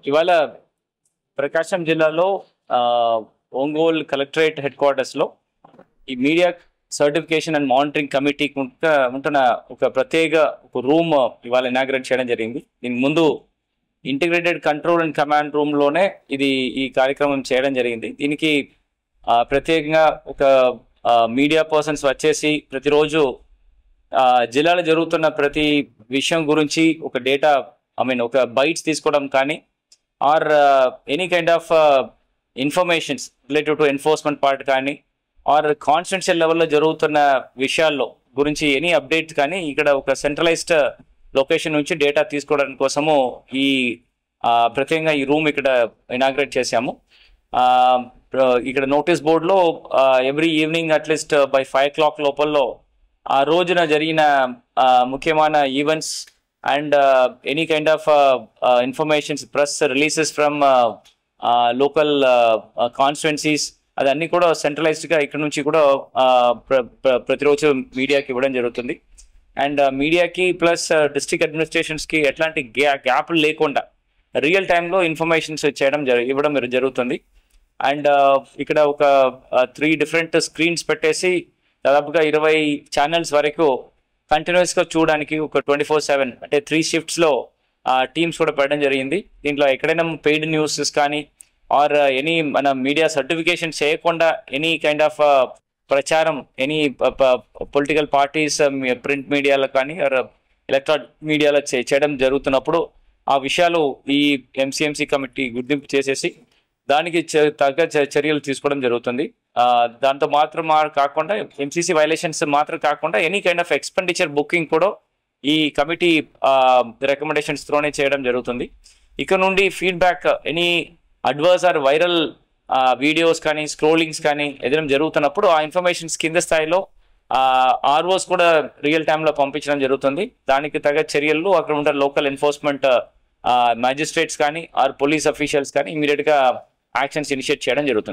ఇవాళ ప్రకాశం జిల్లాలో Ongole collectorate head క్వార్టర్స్లో ఈ మీడియా సర్టిఫికేషన్ అండ్ మానిటరింగ్ కమిటీకి ఉంటున్న ఒక ప్రత్యేక రూమ్ ఇవాళ ఇనాగ్రేట్ చేయడం జరిగింది. దీనికి ముందు ఇంటిగ్రేటెడ్ కంట్రోల్ అండ్ కమాండ్ రూమ్లోనే ఈ కార్యక్రమం చేయడం జరిగింది. దీనికి ప్రత్యేకంగా ఒక మీడియా పర్సన్స్ వచ్చేసి ప్రతిరోజు జిల్లాలో జరుగుతున్న ప్రతి విషయం గురించి ఒక డేటా ఒక బైట్స్ తీసుకోవడం కానీ or any kind of informations related to enforcement part కానీ ఆర్ కాన్స్టిట్యూన్షియల్ లెవెల్లో జరుగుతున్న విషయాల్లో గురించి ఎనీ అప్డేట్స్ కానీ ఇక్కడ ఒక సెంట్రలైజ్డ్ లొకేషన్ నుంచి డేటా తీసుకోవడానికి కోసము ఈ ప్రత్యేకంగా ఈ రూమ్ ఇక్కడ ఇనాగ్రేట్ చేశాము. ఇక్కడ నోటీస్ బోర్డులో every evening at least by 5 o'clock లోపల్లో ఆ రోజున జరిగిన ముఖ్యమైన events and any kind of informations press releases from local constituencies అదన్నీ కూడా సెంట్రలైజ్డ్గా ఇక్కడ నుంచి కూడా ప్రతిరోజు మీడియాకి ఇవ్వడం జరుగుతుంది. అండ్ మీడియాకి ప్లస్ డిస్ట్రిక్ట్ అడ్మినిస్ట్రేషన్స్కి ఎట్లాంటి గ్యాప్లు లేకుండా రియల్ టైంలో ఇన్ఫర్మేషన్స్ ఇవ్వడం జరుగుతుంది. అండ్ ఇక్కడ ఒక 3 different స్క్రీన్స్ పెట్టేసి దాదాపుగా 20 ఛానల్స్ వరకు కంటిన్యూస్గా చూడడానికి ఒక 24/7 అంటే 3 shiftsలో టీమ్స్ కూడా పెట్టడం జరిగింది. దీంట్లో ఎక్కడైనా పెయిడ్ న్యూసెస్ కానీ ఆర్ ఎనీ మన మీడియా సర్టిఫికేషన్ చేయకుండా ఎనీ కైండ్ ఆఫ్ ప్రచారం ఎనీ పొలిటికల్ పార్టీస్ ప్రింట్ మీడియాలో కానీ ఆర్ ఎలక్ట్రానిక్ మీడియాలో చేయడం జరుగుతున్నప్పుడు ఆ విషయాలు ఈ ఎంసీఎంసీ కమిటీ గుర్తింపు చేసేసి దానికి తగ్గ చర్యలు తీసుకోవడం జరుగుతుంది. దాంతో మాత్రం కాకుండా ఎంసీసీ వైలేషన్స్ మాత్రం కాకుండా any kind of expenditure booking కూడా ఈ కమిటీ రికమెండేషన్స్ త్రోనే చేయడం జరుగుతుంది. ఇక నుండి feedback any adverse or viral videos కానీ స్క్రోలింగ్స్ కానీ ఏదైనా జరుగుతున్నప్పుడు ఆ ఇన్ఫర్మేషన్స్ కింద స్థాయిలో ఆర్ఓస్ కూడా రియల్ టైంలో పంపించడం జరుగుతుంది. దానికి తగ్గ చర్యలు అక్కడ ఉండే లోకల్ ఎన్ఫోర్స్మెంట్ మ్యాజిస్ట్రేట్స్ కానీ ఆర్ పోలీస్ అఫీషియల్స్ కానీ ఇమీడియట్గా యాక్షన్స్ ఇనిషియేట్ చేయడం జరుగుతుంది.